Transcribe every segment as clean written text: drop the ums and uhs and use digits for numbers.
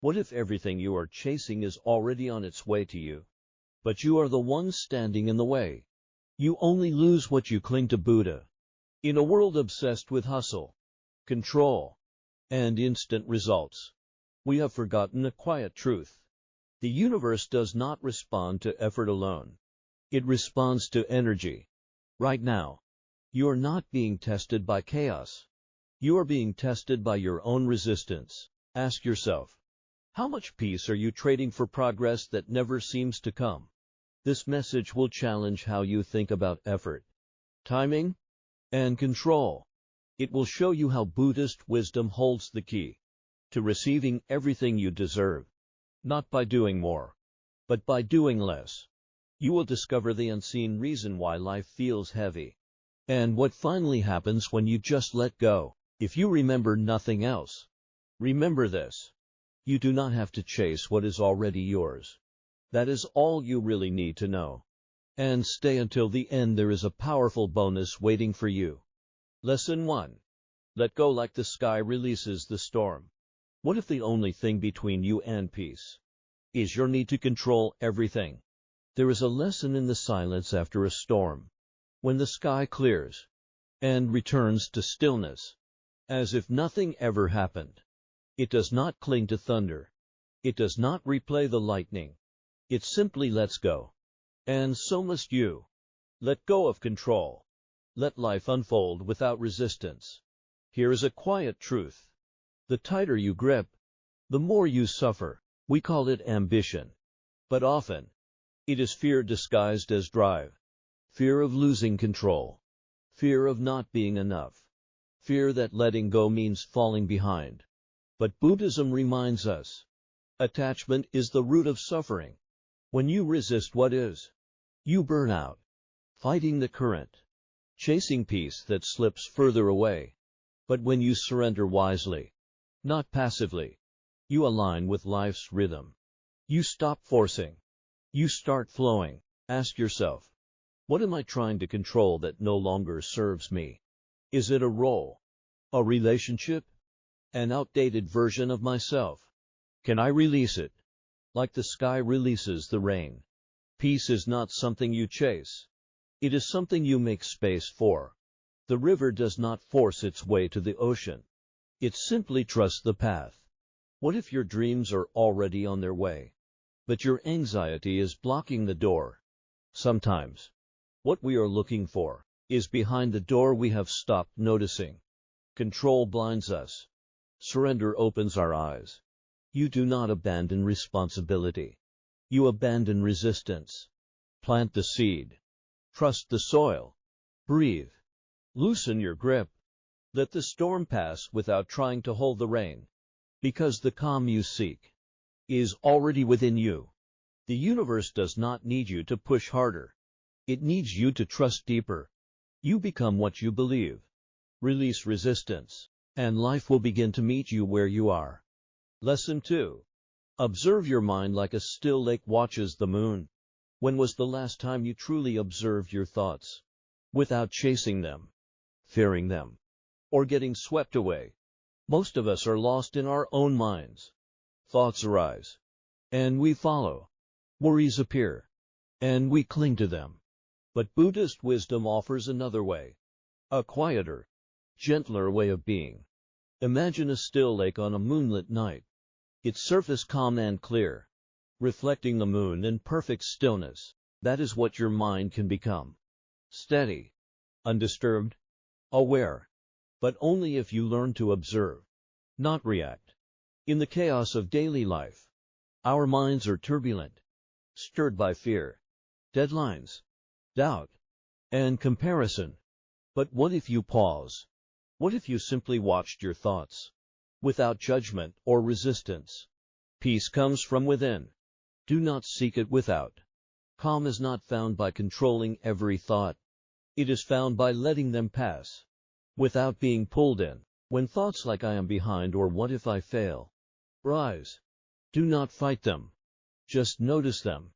What if everything you are chasing is already on its way to you, but you are the one standing in the way? You only lose what you cling to. Buddha. In a world obsessed with hustle, control, and instant results, we have forgotten a quiet truth. The universe does not respond to effort alone. It responds to energy. Right now, you are not being tested by chaos. You are being tested by your own resistance. Ask yourself, how much peace are you trading for progress that never seems to come? This message will challenge how you think about effort, timing, and control. It will show you how Buddhist wisdom holds the key to receiving everything you deserve, not by doing more, but by doing less. You will discover the unseen reason why life feels heavy, and what finally happens when you just let go. If you remember nothing else, remember this: you do not have to chase what is already yours. That is all you really need to know. And stay until the end. There is a powerful bonus waiting for you. Lesson 1. Let go like the sky releases the storm. What if the only thing between you and peace is your need to control everything? There is a lesson in the silence after a storm. When the sky clears and returns to stillness, as if nothing ever happened, it does not cling to thunder. It does not replay the lightning. It simply lets go. And so must you. Let go of control. Let life unfold without resistance. Here is a quiet truth. The tighter you grip, the more you suffer. We call it ambition, but often it is fear disguised as drive. Fear of losing control. Fear of not being enough. Fear that letting go means falling behind. But Buddhism reminds us, attachment is the root of suffering. When you resist what is, you burn out, fighting the current, chasing peace that slips further away. But when you surrender wisely, not passively, you align with life's rhythm. You stop forcing. You start flowing. Ask yourself, what am I trying to control that no longer serves me? Is it a role, a relationship, an outdated version of myself? Can I release it, like the sky releases the rain? Peace is not something you chase. It is something you make space for. The river does not force its way to the ocean. It simply trusts the path. What if your dreams are already on their way, but your anxiety is blocking the door? Sometimes, what we are looking for is behind the door we have stopped noticing. Control blinds us. Surrender opens our eyes. You do not abandon responsibility. You abandon resistance. Plant the seed. Trust the soil. Breathe. Loosen your grip. Let the storm pass without trying to hold the rain, because the calm you seek is already within you. The universe does not need you to push harder. It needs you to trust deeper. You become what you believe. Release resistance, and life will begin to meet you where you are. Lesson 2. Observe your mind like a still lake watches the moon. When was the last time you truly observed your thoughts, without chasing them, fearing them, or getting swept away? Most of us are lost in our own minds. Thoughts arise, and we follow. Worries appear, and we cling to them. But Buddhist wisdom offers another way, a quieter, gentler way of being. Imagine a still lake on a moonlit night. Its surface calm and clear, reflecting the moon in perfect stillness. That is what your mind can become. Steady, undisturbed, aware, but only if you learn to observe, not react. In the chaos of daily life, our minds are turbulent, stirred by fear, deadlines, doubt, and comparison. But what if you pause? What if you simply watched your thoughts, without judgment or resistance? Peace comes from within. Do not seek it without. Calm is not found by controlling every thought. It is found by letting them pass, without being pulled in. When thoughts like I am behind or what if I fail rise, do not fight them. Just notice them,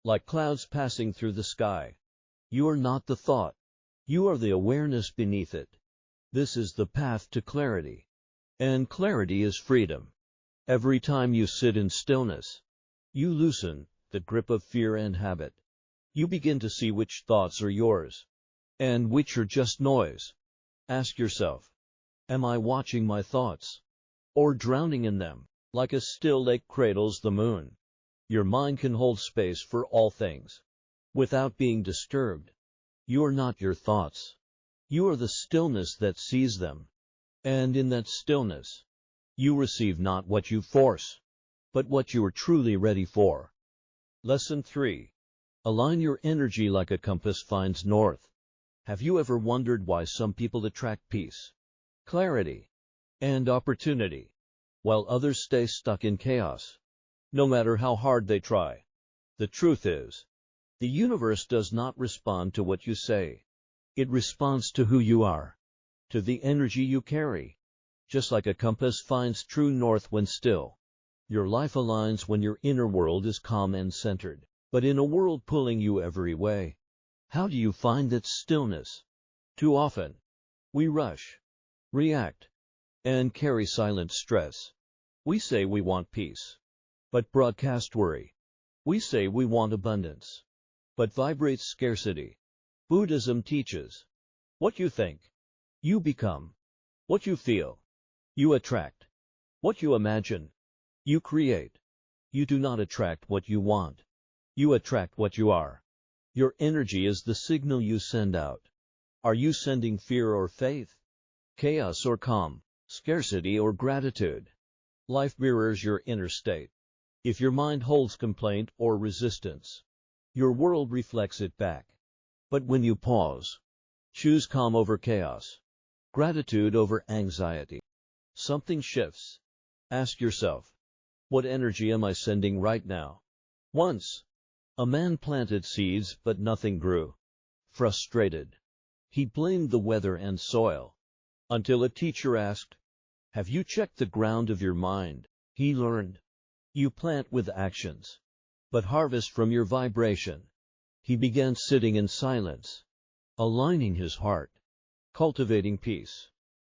like clouds passing through the sky. You are not the thought. You are the awareness beneath it. This is the path to clarity. And clarity is freedom. Every time you sit in stillness, you loosen the grip of fear and habit. You begin to see which thoughts are yours, and which are just noise. Ask yourself, am I watching my thoughts, or drowning in them? Like a still lake cradles the moon, your mind can hold space for all things, without being disturbed. You are not your thoughts. You are the stillness that sees them. And in that stillness, you receive not what you force, but what you are truly ready for. Lesson 3. Align your energy like a compass finds north. Have you ever wondered why some people attract peace, clarity, and opportunity, while others stay stuck in chaos, no matter how hard they try? The truth is, the universe does not respond to what you say. It responds to who you are, to the energy you carry. Just like a compass finds true north when still, your life aligns when your inner world is calm and centered. But in a world pulling you every way, how do you find that stillness? Too often, we rush, react, and carry silent stress. We say we want peace, but broadcast worry. We say we want abundance, but vibrate scarcity. Buddhism teaches, what you think, you become. What you feel, you attract. What you imagine, you create. You do not attract what you want. You attract what you are. Your energy is the signal you send out. Are you sending fear or faith? Chaos or calm? Scarcity or gratitude? Life mirrors your inner state. If your mind holds complaint or resistance, your world reflects it back. But when you pause, choose calm over chaos, gratitude over anxiety, something shifts. Ask yourself, what energy am I sending right now? Once, a man planted seeds but nothing grew. Frustrated, he blamed the weather and soil, until a teacher asked, have you checked the ground of your mind? He learned, you plant with actions, but harvest from your vibration. He began sitting in silence, aligning his heart, cultivating peace,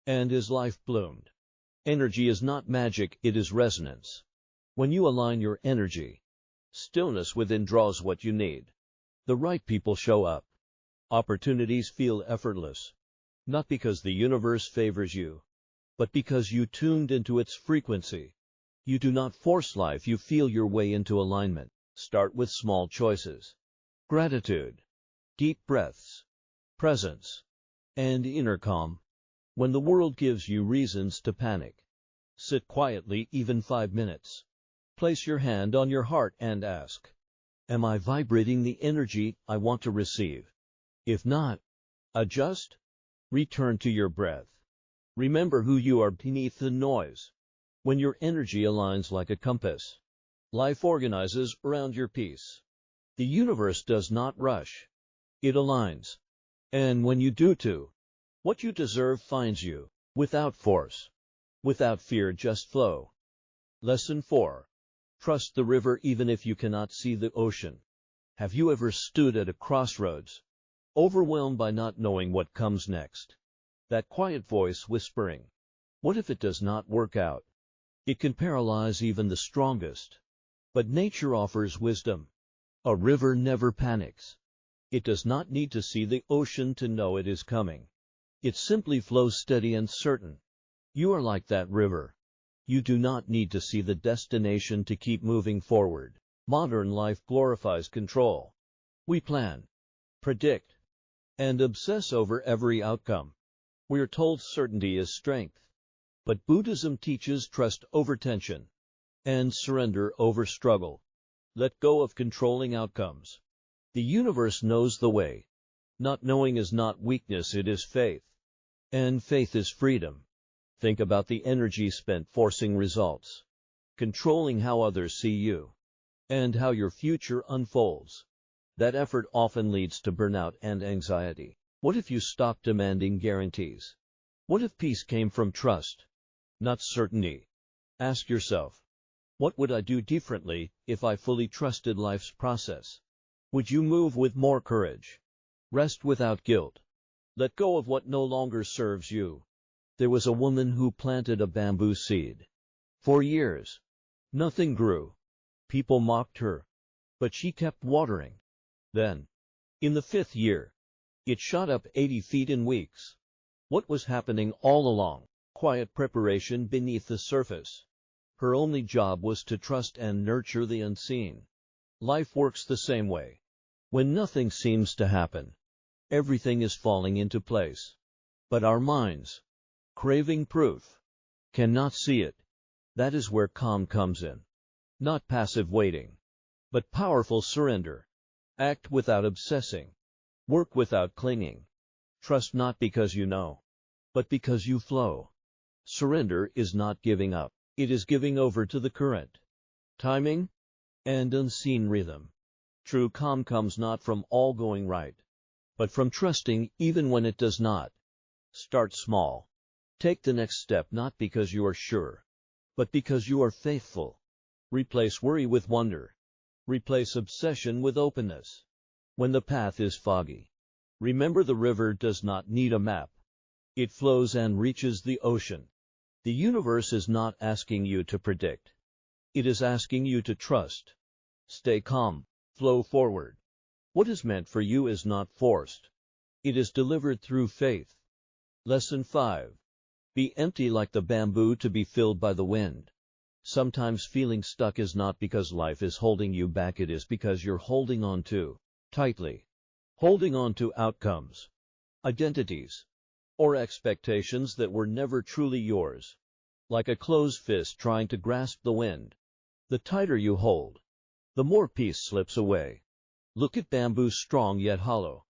and his life bloomed. Energy is not magic, it is resonance. When you align your energy, stillness within draws what you need. The right people show up. Opportunities feel effortless, not because the universe favors you, but because you tuned into its frequency. You do not force life, you feel your way into alignment. Start with small choices. Gratitude, deep breaths, presence, and inner calm. When the world gives you reasons to panic, sit quietly, even 5 minutes. Place your hand on your heart and ask, am I vibrating the energy I want to receive? If not, adjust. Return to your breath. Remember who you are beneath the noise. When your energy aligns like a compass, life organizes around your peace. The universe does not rush. It aligns. And when you do too, what you deserve finds you, without force, without fear, just flow. Lesson 4. Trust the river even if you cannot see the ocean. Have you ever stood at a crossroads, overwhelmed by not knowing what comes next? That quiet voice whispering, what if it does not work out? It can paralyze even the strongest. But nature offers wisdom. A river never panics. It does not need to see the ocean to know it is coming. It simply flows steady and certain. You are like that river. You do not need to see the destination to keep moving forward. Modern life glorifies control. We plan, predict, and obsess over every outcome. We are told certainty is strength. But Buddhism teaches trust over tension, and surrender over struggle. Let go of controlling outcomes. The universe knows the way. Not knowing is not weakness, it is faith. And faith is freedom. Think about the energy spent forcing results, controlling how others see you, and how your future unfolds. That effort often leads to burnout and anxiety. What if you stopped demanding guarantees? What if peace came from trust, not certainty? Ask yourself, what would I do differently if I fully trusted life's process? Would you move with more courage? Rest without guilt. Let go of what no longer serves you. There was a woman who planted a bamboo seed. For years, nothing grew. People mocked her, but she kept watering. Then, in the 5th year, it shot up 80 feet in weeks. What was happening all along? Quiet preparation beneath the surface. Her only job was to trust and nurture the unseen. Life works the same way. When nothing seems to happen, everything is falling into place. But our minds, craving proof, cannot see it. That is where calm comes in. Not passive waiting, but powerful surrender. Act without obsessing. Work without clinging. Trust not because you know, but because you flow. Surrender is not giving up. It is giving over to the current, timing, and unseen rhythm. True calm comes not from all going right, but from trusting even when it does not. Start small. Take the next step not because you are sure, but because you are faithful. Replace worry with wonder. Replace obsession with openness. When the path is foggy, remember the river does not need a map. It flows and reaches the ocean. The universe is not asking you to predict. It is asking you to trust. Stay calm. Flow forward. What is meant for you is not forced. It is delivered through faith. Lesson 5. Be empty like the bamboo to be filled by the wind. Sometimes feeling stuck is not because life is holding you back, it is because you're holding on too tightly. Holding on to outcomes, identities, or expectations that were never truly yours. Like a closed fist trying to grasp the wind. The tighter you hold, the more peace slips away. Look at bamboo, strong yet hollow.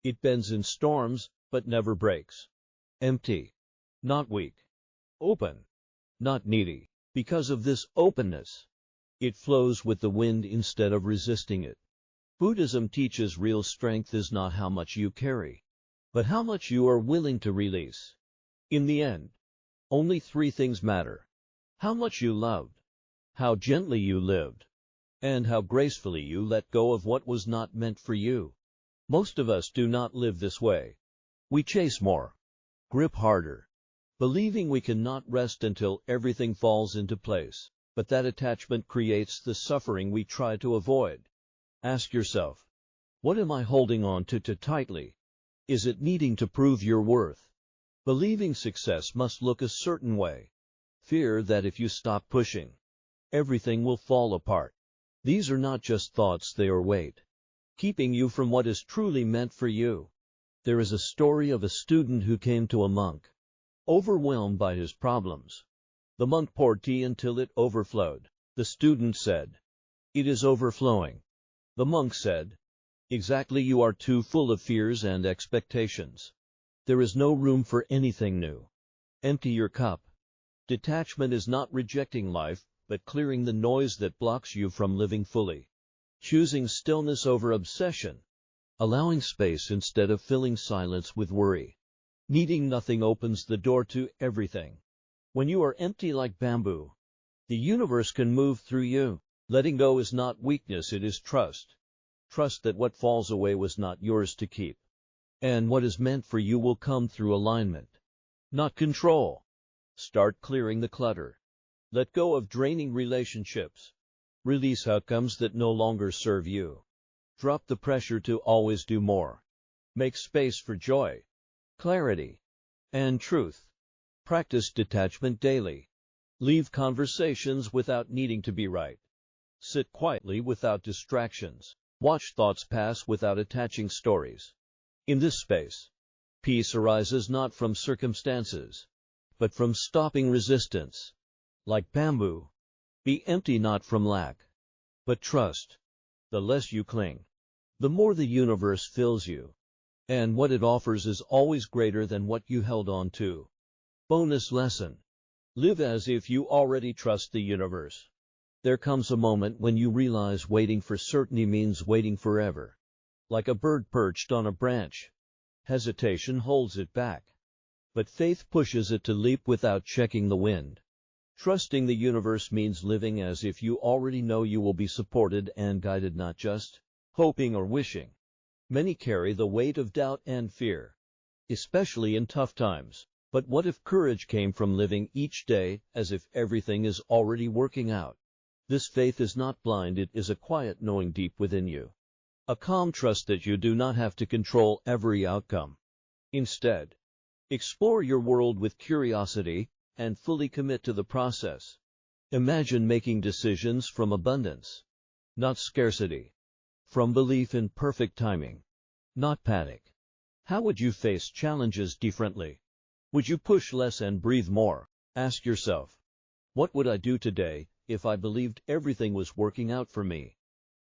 It bends in storms, but never breaks. Empty, not weak. Open, not needy. Because of this openness, it flows with the wind instead of resisting it. Buddhism teaches real strength is not how much you carry, but how much you are willing to release. In the end, only 3 things matter: how much you loved, how gently you lived, and how gracefully you let go of what was not meant for you. Most of us do not live this way. We chase more, grip harder, believing we cannot rest until everything falls into place. But that attachment creates the suffering we try to avoid. Ask yourself, what am I holding on to too tightly? Is it needing to prove your worth? Believing success must look a certain way. Fear that if you stop pushing, everything will fall apart. These are not just thoughts, they are weight, keeping you from what is truly meant for you. There is a story of a student who came to a monk, overwhelmed by his problems. The monk poured tea until it overflowed. The student said, "It is overflowing." The monk said, "Exactly, you are too full of fears and expectations. There is no room for anything new. Empty your cup." Detachment is not rejecting life, but clearing the noise that blocks you from living fully. Choosing stillness over obsession. Allowing space instead of filling silence with worry. Needing nothing opens the door to everything. When you are empty like bamboo, the universe can move through you. Letting go is not weakness, it is trust. Trust that what falls away was not yours to keep. And what is meant for you will come through alignment, not control. Start clearing the clutter. Let go of draining relationships. Release outcomes that no longer serve you. Drop the pressure to always do more. Make space for joy, clarity, and truth. Practice detachment daily. Leave conversations without needing to be right. Sit quietly without distractions. Watch thoughts pass without attaching stories. In this space, peace arises not from circumstances, but from stopping resistance. Like bamboo, be empty not from lack, but trust. The less you cling, the more the universe fills you. And what it offers is always greater than what you held on to. Bonus lesson. Live as if you already trust the universe. There comes a moment when you realize waiting for certainty means waiting forever. Like a bird perched on a branch, hesitation holds it back, but faith pushes it to leap without checking the wind. Trusting the universe means living as if you already know you will be supported and guided, not just hoping or wishing. Many carry the weight of doubt and fear, especially in tough times. But what if courage came from living each day as if everything is already working out? This faith is not blind, it is a quiet knowing deep within you. A calm trust that you do not have to control every outcome. Instead, explore your world with curiosity and fully commit to the process. Imagine making decisions from abundance, not scarcity. From belief in perfect timing, not panic. How would you face challenges differently? Would you push less and breathe more? Ask yourself, what would I do today if I believed everything was working out for me?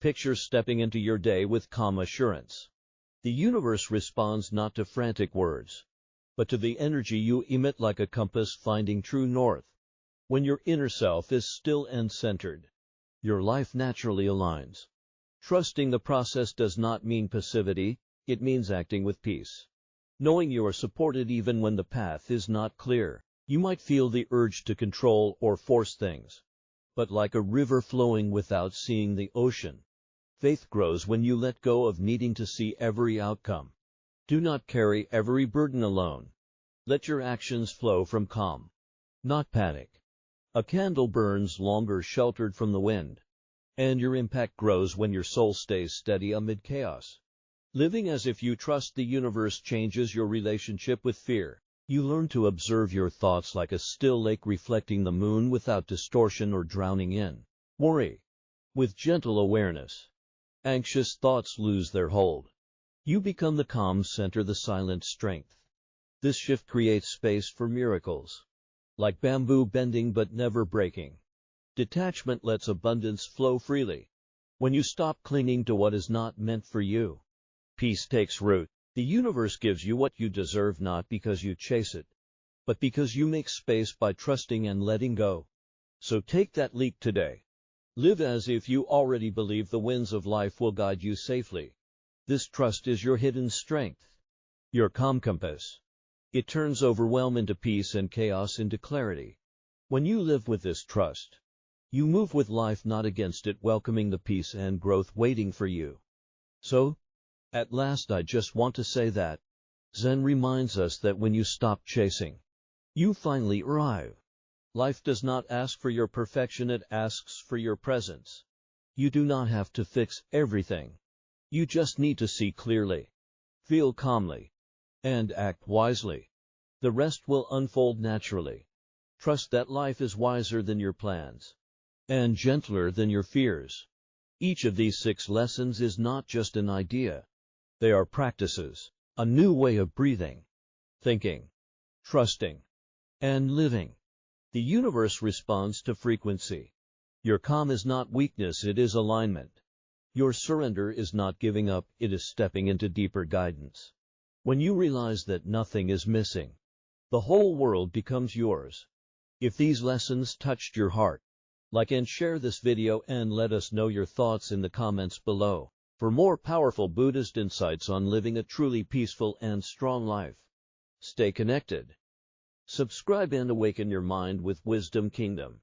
Picture stepping into your day with calm assurance. The universe responds not to frantic words, but to the energy you emit, like a compass finding true north. When your inner self is still and centered, your life naturally aligns. Trusting the process does not mean passivity, it means acting with peace. Knowing you are supported even when the path is not clear. You might feel the urge to control or force things, but like a river flowing without seeing the ocean, faith grows when you let go of needing to see every outcome. Do not carry every burden alone. Let your actions flow from calm, not panic. A candle burns longer sheltered from the wind, and your impact grows when your soul stays steady amid chaos. Living as if you trust the universe changes your relationship with fear. You learn to observe your thoughts like a still lake reflecting the moon without distortion or drowning in worry. With gentle awareness, anxious thoughts lose their hold. You become the calm center, the silent strength. This shift creates space for miracles, like bamboo bending but never breaking. Detachment lets abundance flow freely. When you stop clinging to what is not meant for you, peace takes root. The universe gives you what you deserve not because you chase it, but because you make space by trusting and letting go. So take that leap today. Live as if you already believe the winds of life will guide you safely. This trust is your hidden strength, your calm compass. It turns overwhelm into peace and chaos into clarity. When you live with this trust, you move with life, not against it, welcoming the peace and growth waiting for you. So, at last, I just want to say that Zen reminds us that when you stop chasing, you finally arrive. Life does not ask for your perfection, it asks for your presence. You do not have to fix everything. You just need to see clearly, feel calmly, and act wisely. The rest will unfold naturally. Trust that life is wiser than your plans, and gentler than your fears. Each of these 6 lessons is not just an idea. They are practices, a new way of breathing, thinking, trusting, and living. The universe responds to frequency. Your calm is not weakness, it is alignment. Your surrender is not giving up, it is stepping into deeper guidance. When you realize that nothing is missing, the whole world becomes yours. If these lessons touched your heart, like and share this video and let us know your thoughts in the comments below. For more powerful Buddhist insights on living a truly peaceful and strong life, stay connected. Subscribe and awaken your mind with Wisdom Kingdom.